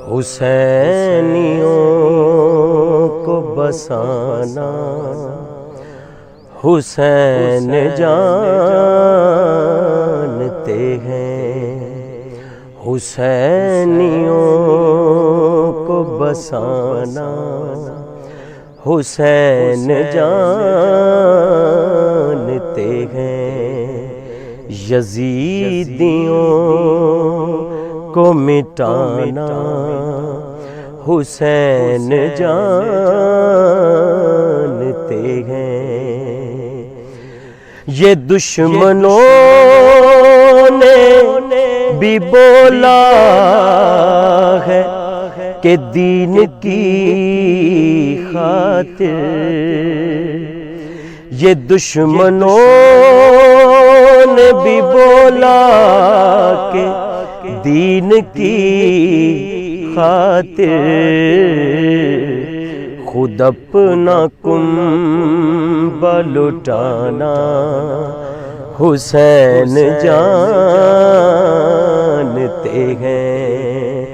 حسینیوں کو بسانا حسین جانتے ہیں، حسینیوں کو بسانا حسین جانتے ہیں، یزیدیوں کو مٹانا حسین جانتے ہیں۔ یہ دشمنوں نے بھی بولا ہے کہ دین کی خاطر، یہ دشمنوں نے بھی بولا کہ دین کی خاطر خود اپنا کنبہ لٹانا حسین جانتے ہیں،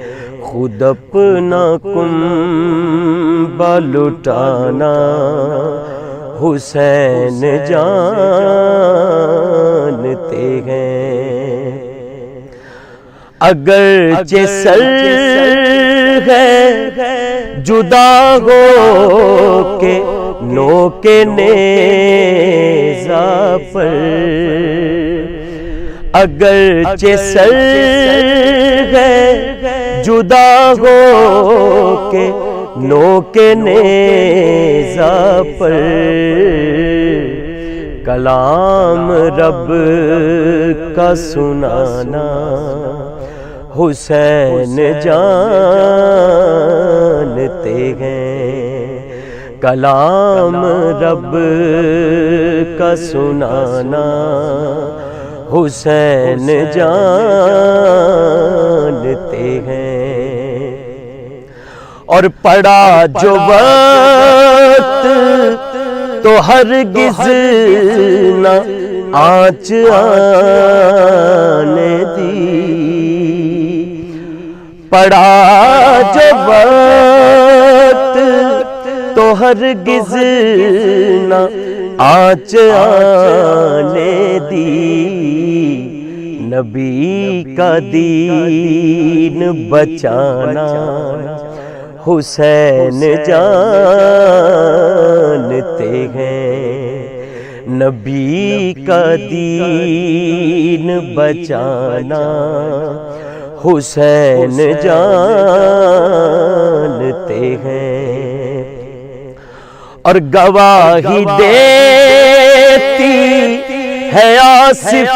خود اپنا کنبہ لٹانا حسین جانتے ہیں۔ اگرچہ سر ہے جدا ہو کے نوک نیزہ پر، اگرچہ سر ہے جدا ہو کے نوک نیزہ پر، کلام رب کا سنانا حسین جانتے ہیں، کلام رب کا سنانا حسین جانتے ہیں۔ اور پڑا جو وقت تو ہرگز نہ آنچ آنے دی، پڑا جو وقت تو ہرگز نہ آنچ آنے دی، نبی کا دین بچانا حسین جانتے ہیں، نبی کا دین بچانا حسین جانتے ہیں۔ اور گواہی دیتی ہے آصف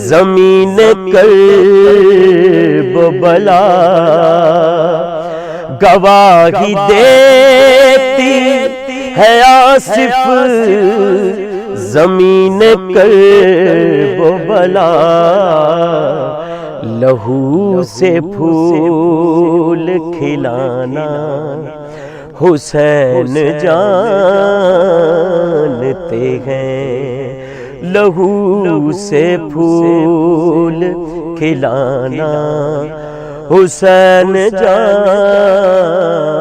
زمین کرب و بلا، گواہی دیتی ہے آصف زمین کرب و بلا، لہو سے پھول کھلانا حسین جانتے ہیں، لہو سے پھول کھلانا حسین جانتے